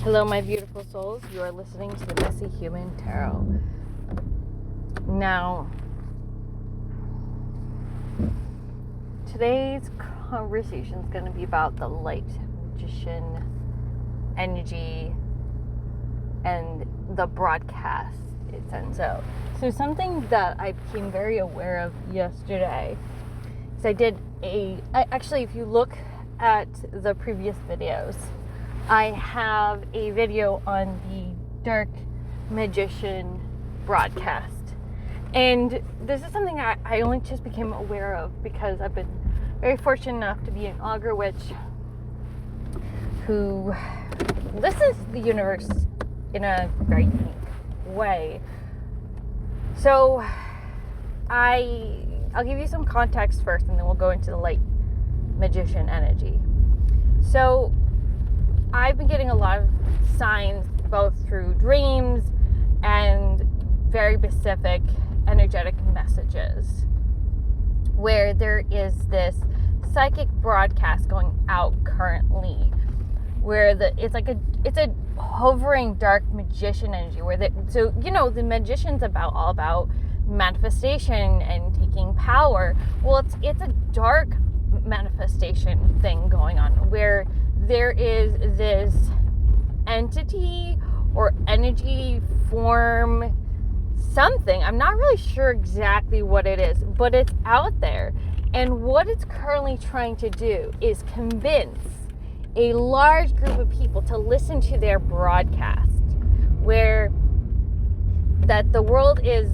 Hello, my beautiful souls. You are listening to the Messy Human Tarot. Now, today's conversation is going to be about the light magician energy and the broadcast it sends out. So something that I became very aware of yesterday is actually, if you look at the previous videos, I have a video on the dark magician broadcast. And this is something I only just became aware of because I've been very fortunate enough to be an augur witch who listens to the universe in a very unique way. So I'll give you some context first, and then we'll go into the light magician energy. So I've been getting a lot of signs both through dreams and very specific energetic messages where there is this psychic broadcast going out currently where it's a hovering dark magician energy where the magician's all about manifestation and taking power. Well, it's a dark manifestation thing going on where there is this entity or energy form, something. I'm not really sure exactly what it is, but it's out there. And what it's currently trying to do is convince a large group of people to listen to their broadcast, where that the world is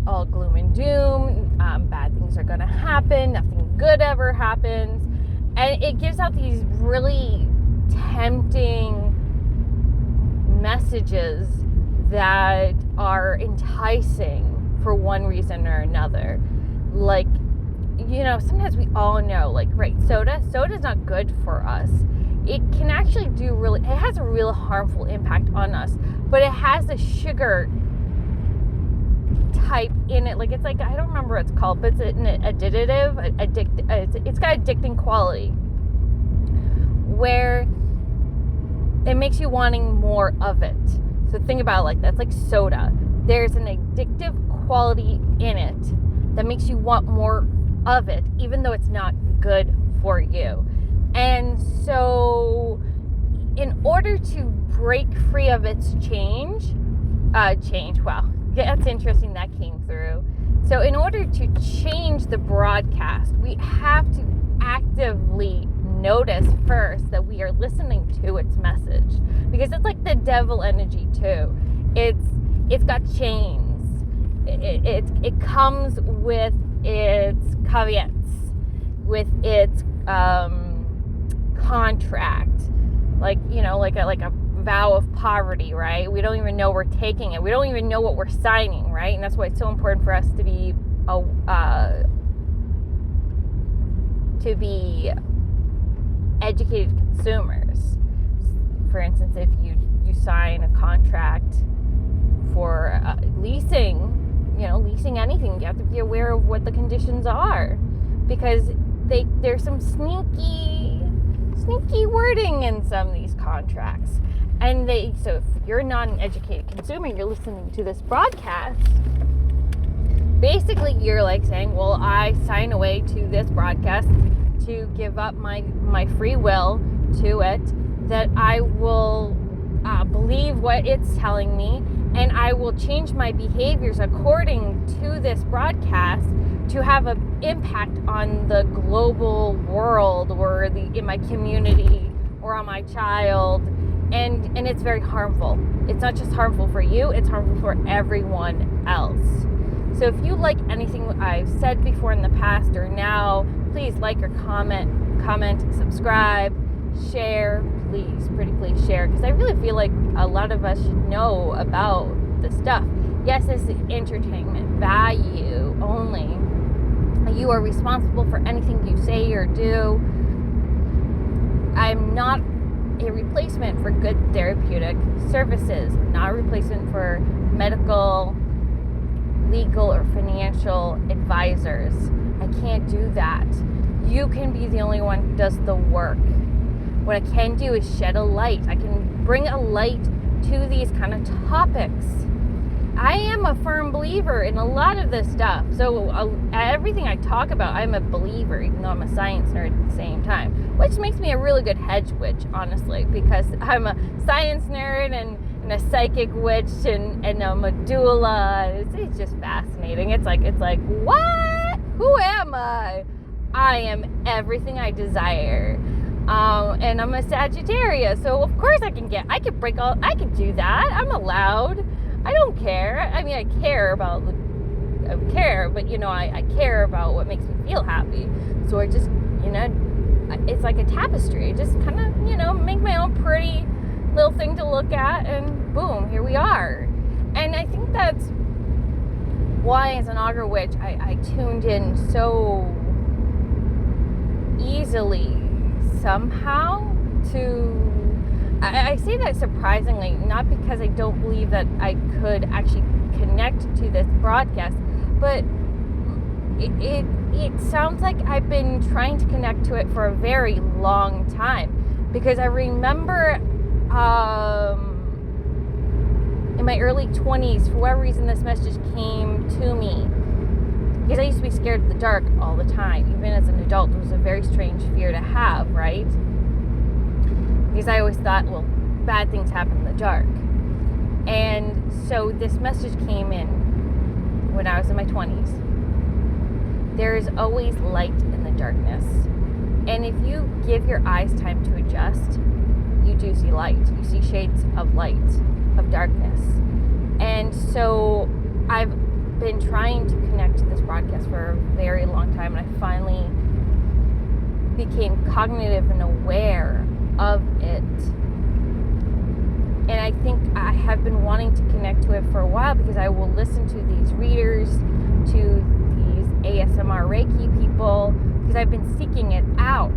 all gloom and doom, bad things are going to happen, nothing good ever happens. And it gives out these really tempting messages that are enticing for one reason or another. Like, sometimes we all know, soda's not good for us. It can actually it has a real harmful impact on us, but it has a sugar type in it. I don't remember what it's called, but it's an additive, it's got addicting quality where it makes you wanting more of it. So think about it like that. It's like soda. There's an addictive quality in it that makes you want more of it, even though it's not good for you. And so in order to break free of its wow, that's interesting that came through. So in order to change the broadcast, we have to actively notice first that we are listening to its message, because it's like the devil energy too. It's got chains. It comes with its caveats, with its contract, like a vow of poverty, right? We don't even know we're taking it. We don't even know what we're signing, right? And that's why it's so important for us to be educated consumers. For instance, if you sign a contract for leasing anything, you have to be aware of what the conditions are, because there's some sneaky wording in some of these contracts. And so if you're not an educated consumer and you're listening to this broadcast, basically you're saying, well, I sign away to this broadcast to give up my free will to it, that I will believe what it's telling me, and I will change my behaviors according to this broadcast to have an impact on the global world, or in my community, or on my child. And it's very harmful. It's not just harmful for you, it's harmful for everyone else. So if you like anything I've said before in the past or now, please like or comment, subscribe, share, pretty please share, because I really feel like a lot of us should know about this stuff. Yes, it's entertainment value only. You are responsible for anything you say or do. I'm not a replacement for good therapeutic services, not a replacement for medical, legal, or financial advisors. I can't do that. You can be the only one who does the work. what I can do is shed a light. I can bring a light to these kind of topics. I am a firm believer in a lot of this stuff. So everything I talk about, I'm a believer, even though I'm a science nerd at the same time, which makes me a really good hedge witch, honestly, because I'm a science nerd and a psychic witch and I'm a doula. It's just fascinating. It's like, what? Who am I? I am everything I desire. And I'm a Sagittarius, so of course I can do that. I'm allowed. I don't care. I mean, I care, but I care about what makes me feel happy. So I just, it's like a tapestry. I just kind of, make my own pretty little thing to look at, and boom, here we are. And I think that's why, as an auger witch, I tuned in so easily somehow to... I say that surprisingly, not because I don't believe that I could actually connect to this broadcast, but it sounds like I've been trying to connect to it for a very long time, because I remember in my early 20s, for whatever reason, this message came to me, because I used to be scared of the dark all the time. Even as an adult, it was a very strange fear to have, right? Because I always thought, well, bad things happen in the dark. And so this message came in when I was in my 20s. There is always light in the darkness. And if you give your eyes time to adjust, you do see light. You see shades of light, of darkness. And so I've been trying to connect to this broadcast for a very long time, and I finally became cognitive and aware of it. And I think I have been wanting to connect to it for a while, because I will listen to these readers, to these ASMR Reiki people, because I've been seeking it out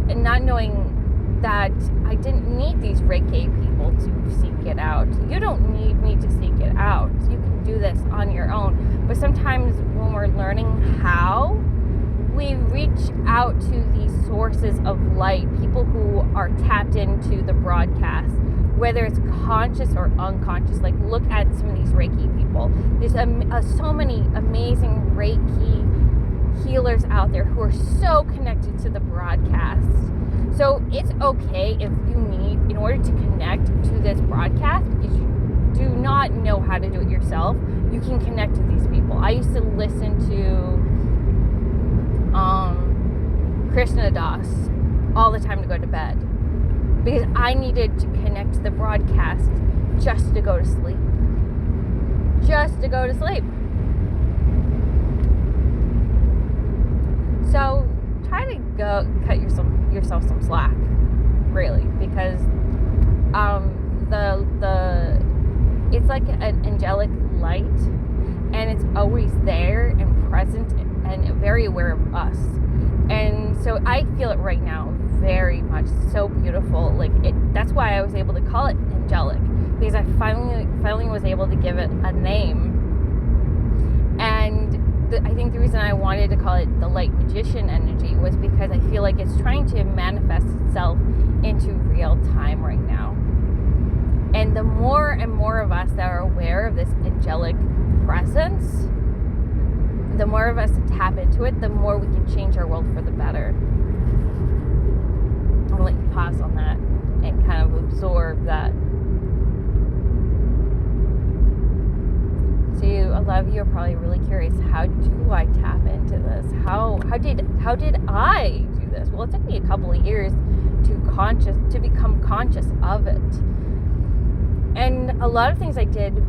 and not knowing that I didn't need these Reiki people to seek it out. You don't need me to seek it out. You can do this on your own. But sometimes when we're learning how, we reach out to these sources of light, people who are tapped into the broadcast, whether it's conscious or unconscious. Like, look at some of these Reiki people. There's so many amazing Reiki healers out there who are so connected to the broadcast. So it's okay if you need, in order to connect to this broadcast, if you do not know how to do it yourself, you can connect to these people. I used to listen to Krishna Das all the time to go to bed, because I needed to connect to the broadcast just to go to sleep. So try to cut yourself some slack, really, because it's like an angelic light, and it's always there and present and very aware of us. And so I feel it right now very much. So beautiful. That's why I was able to call it angelic, because I finally was able to give it a name. And I think the reason I wanted to call it the light magician energy was because I feel like it's trying to manifest itself into real time right now. And the more and more of us that are aware of this angelic presence, the more of us that tap into it, the more we can change our world for the better. I'll let you pause on that and kind of absorb that. So a lot of you are probably really curious, how do I tap into this? How did I do this? Well, it took me a couple of years to become conscious of it. And a lot of things I did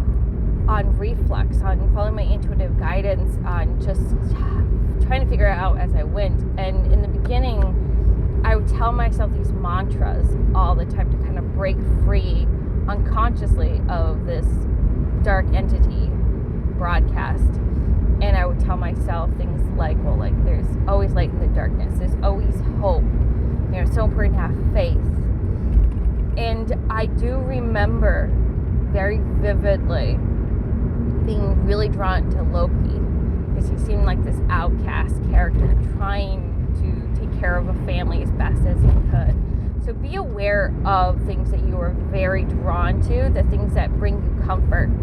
on reflex, on following my intuitive guidance, on just trying to figure it out as I went. And in the beginning, I would tell myself these mantras all the time to kind of break free unconsciously of this dark entity broadcast. And I would tell myself things like, there's always light in the darkness. There's always hope. It's so important to have faith. And I do remember very vividly being really drawn to Loki, because he seemed like this outcast character trying to take care of a family as best as he could. be aware of things that you are very drawn to, the things that bring you comfort.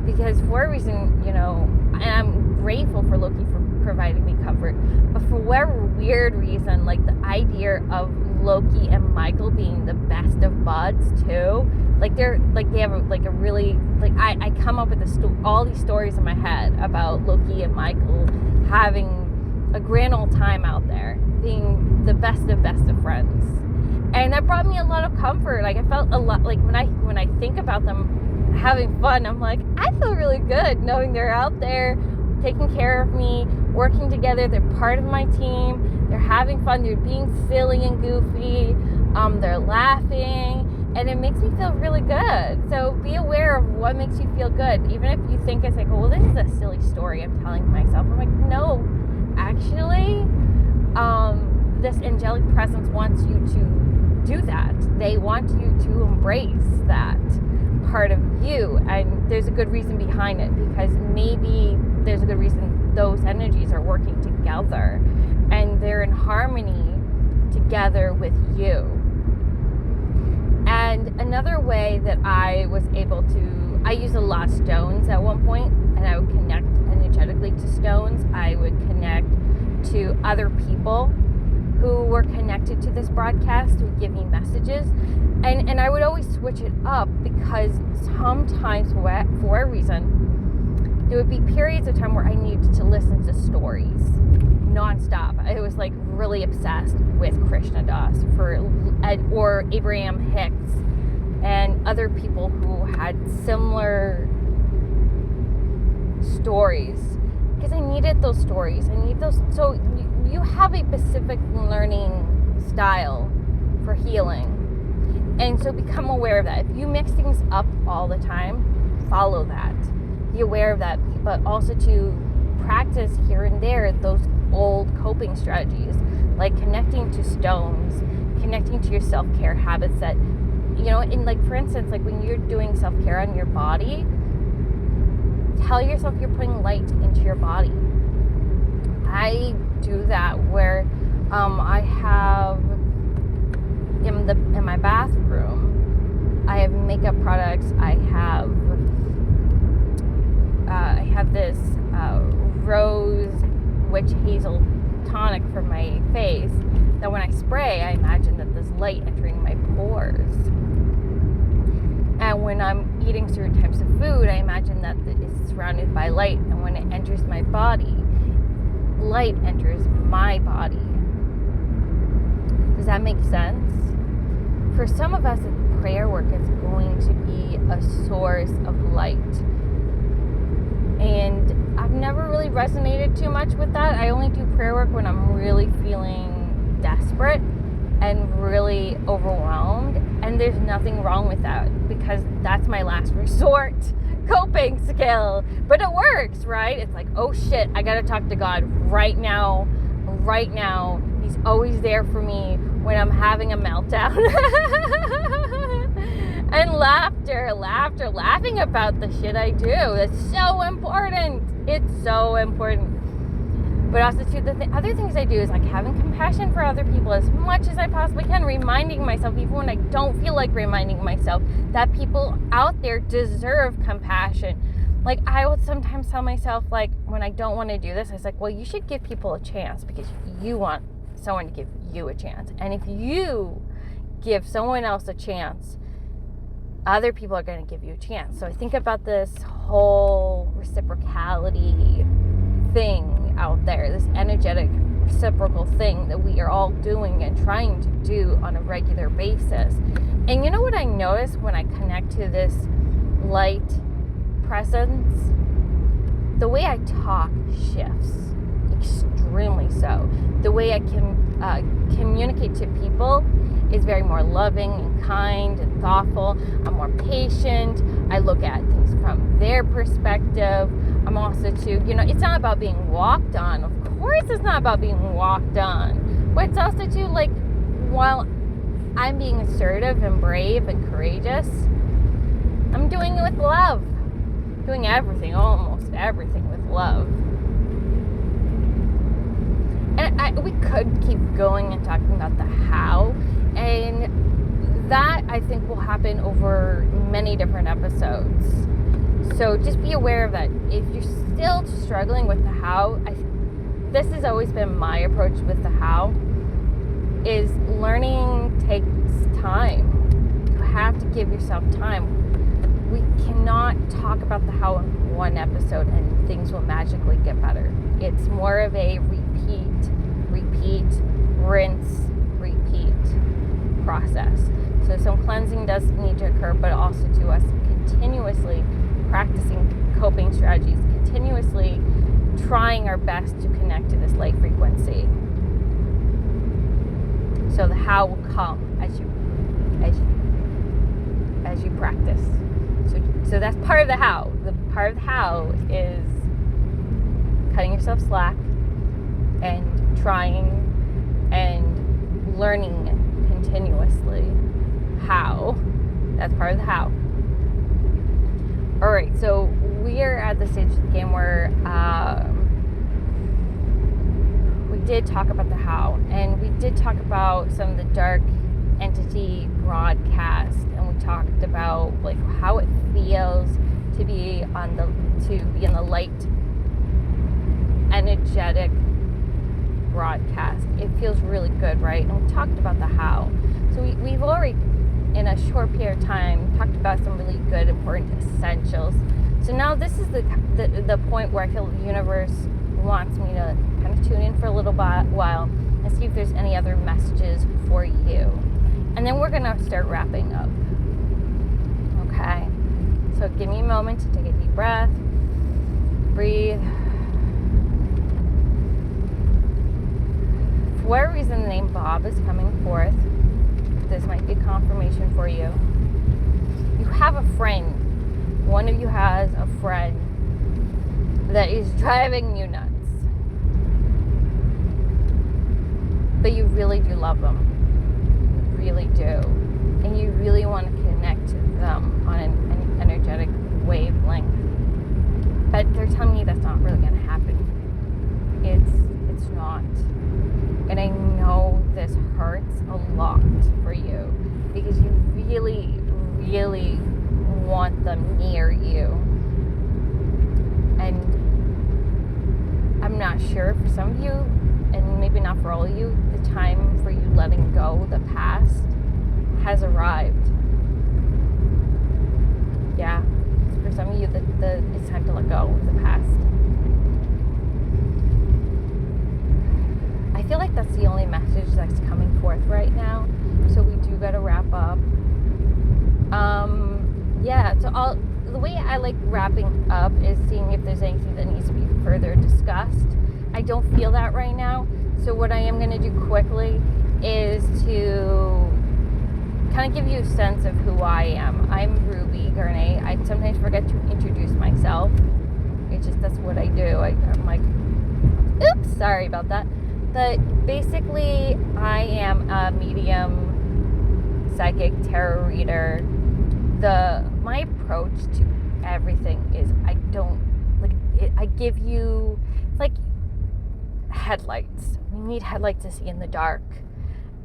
Because for a reason, you know, and I'm grateful for Loki for providing me comfort, but for whatever weird reason, like the idea of Loki and Michael being the best of buds too, like they have a really, like I come up with all these stories in my head about Loki and Michael having a grand old time out there, being the best of friends. And that brought me a lot of comfort. Like I felt a lot, like when I think about them having fun, I'm like, I feel really good knowing they're out there taking care of me, working together. They're part of my team. They're having fun. They're being silly and goofy. They're laughing, and it makes me feel really good. So be aware of what makes you feel good. Even if you think it's like, oh, well, this is a silly story I'm telling myself. I'm like, no, actually, this angelic presence wants you to do that. They want you to embrace that part of you, and there's a good reason behind it, because maybe there's a good reason those energies are working together and they're in harmony together with you. And another way that I was able to, I used a lot of stones at one point, and I would connect energetically to stones. I would connect to other people who were connected to this broadcast, who would give me messages. And I would always switch it up, because sometimes for a reason, there would be periods of time where I needed to listen to stories nonstop. I was like really obsessed with Krishna Das or Abraham Hicks and other people who had similar stories, because I needed those stories. I need those. So you have a specific learning style for healing. And so become aware of that. If you mix things up all the time, follow that. Be aware of that, but also to practice here and there those old coping strategies, like connecting to stones, connecting to your self-care habits that, you know, in like, for instance, like when you're doing self-care on your body, tell yourself you're putting light into your body. I do that where I have in my bathroom, I have makeup products. I have this rose witch hazel tonic for my face that when I spray, I imagine that there's light entering my pores. And when I'm eating certain types of food, I imagine that it's surrounded by light, and when it enters my body, light enters my body. Does that make sense? For some of us, prayer work is going to be a source of light. And I've never really resonated too much with that. I only do prayer work when I'm really feeling desperate and really overwhelmed. And there's nothing wrong with that, because that's my last resort coping skill. But it works, right? It's like, oh shit, I gotta talk to God right now. Right now. He's always there for me when I'm having a meltdown. And laughing about the shit I do. That's so important. It's so important. But also, too, other things I do is like having compassion for other people as much as I possibly can, reminding myself, even when I don't feel like reminding myself, that people out there deserve compassion. Like, I would sometimes tell myself, like, when I don't want to do this, I was like, well, you should give people a chance because you want someone to give you a chance. And if you give someone else a chance, other people are going to give you a chance. So I think about this whole reciprocality thing out there, this energetic reciprocal thing that we are all doing and trying to do on a regular basis. And you know what I notice when I connect to this light presence? The way I talk shifts, extremely so. The way I can communicate to people is very more loving and kind and thoughtful. I'm more patient. I look at things from their perspective. I'm also too, it's not about being walked on. Of course it's not about being walked on. But it's also too, like, while I'm being assertive and brave and courageous, I'm doing it with love. Doing everything, almost everything with love. And we could keep going and talking about the how. And I think will happen over many different episodes. So just be aware of that. If you're still struggling with the how, this has always been my approach with the how, is learning takes time. You have to give yourself time. We cannot talk about the how in one episode and things will magically get better. It's more of a repeat, rinse, repeat process. So some cleansing does need to occur, but also to us continuously practicing coping strategies, continuously trying our best to connect to this light frequency. So the how will come as you practice. So that's part of the how. The part of the how is cutting yourself slack and trying and learning continuously. How. That's part of the how. Alright, so we are at the stage of the game where we did talk about the how, and we did talk about some of the dark entity broadcast, and we talked about like how it feels to be in the light energetic broadcast. It feels really good, right? And we talked about the how. So we've already, in a short period of time, talked about some really good, important essentials. So now this is the point where I feel the universe wants me to kind of tune in for a little while and see if there's any other messages for you. And then we're going to start wrapping up. Okay? So give me a moment to take a deep breath. Breathe. For whatever reason, the name Bob is coming forth. This might be confirmation for you. You have a friend. One of you has a friend that is driving you nuts. But you really do love them. You really do. And you really want to connect to them on an energetic wavelength. But they're telling me that's not really going to happen. It's not. And I know this hurts a lot for you because you really, really want them near you. And I'm not sure for some of you, and maybe not for all of you, the time for you letting go the past has arrived. Yeah, for some of you, it's time to let go of the past. I feel like that's the only message that's coming forth right now. So we do got to wrap up. So the way I like wrapping up is seeing if there's anything that needs to be further discussed. I don't feel that right now. So what I am going to do quickly is to kind of give you a sense of who I am. I'm Ruby Garnet. I sometimes forget to introduce myself. It's just, that's what I do. I'm like, oops, sorry about that. But basically, I am a medium, psychic, tarot reader. My approach to everything is I give you, it's like headlights. You need headlights to see in the dark.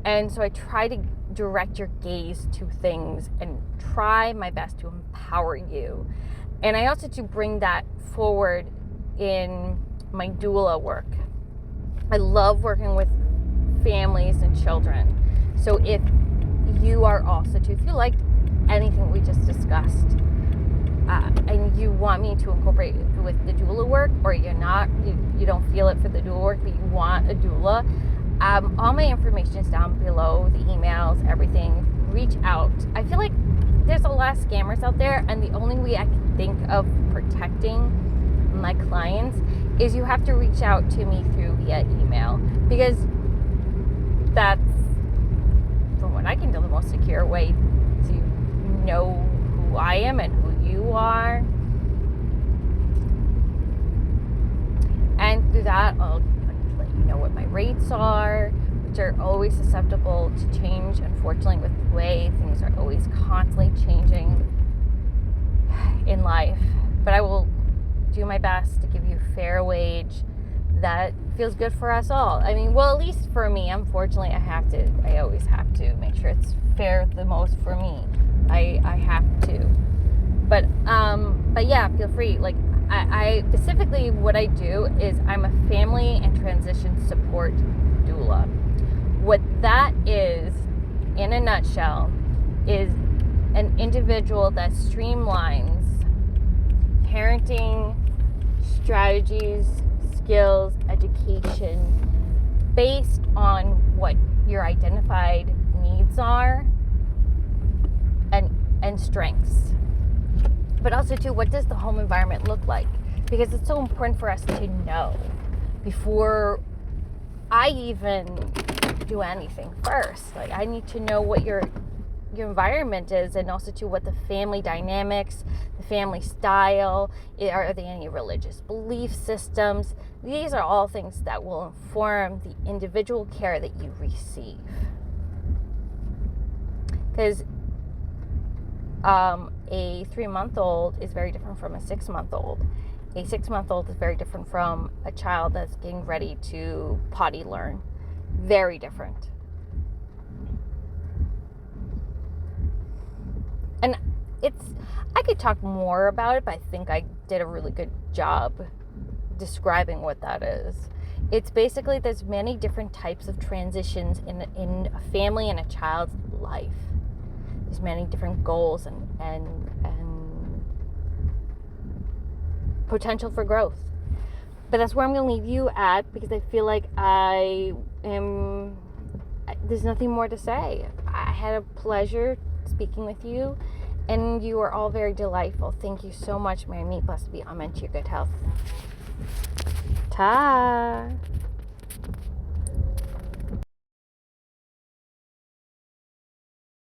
And so I try to direct your gaze to things and try my best to empower you. And I also do bring that forward in my doula work. I love working with families and children. So if you are also too, if you like anything we just discussed, and you want me to incorporate it with the doula work, or you're not, you don't feel it for the doula work, but you want a doula, all my information is down below, the emails, everything. Reach out. I feel like there's a lot of scammers out there, and the only way I can think of protecting my clients is you have to reach out to me via email, because that's, from what I can tell, the most secure way to know who I am and who you are. And through that, I'll let you know what my rates are, which are always susceptible to change, unfortunately, with the way things are always constantly changing in life. But I will do my best to give you fair wage, that feels good for us all. I mean, well, at least for me, unfortunately, I always have to make sure it's fair the most for me. I have to. But yeah, feel free. Like, I specifically, what I do is I'm a family and transition support doula. What that is, in a nutshell, is an individual that streamlines parenting strategies, skills, education based on what your identified needs are and strengths. But also too, what does the home environment look like? Because it's so important for us to know before I even do anything first. Like, I need to know what your environment is, and also to what the family dynamics, the family style, are there any religious belief systems? These are all things that will inform the individual care that you receive. Because a 3-month-old is very different from a 6-month-old. A 6-month-old is very different from a child that's getting ready to potty learn. Very different. And I could talk more about it, but I think I did a really good job describing what that is. It's basically, there's many different types of transitions in a family and a child's life. There's many different goals and potential for growth. But that's where I'm going to leave you at, because I feel like there's nothing more to say. I had a pleasure speaking with you, and you are all very delightful. Thank you so much. May I meet, blessed be, amen, to your good health. Ta.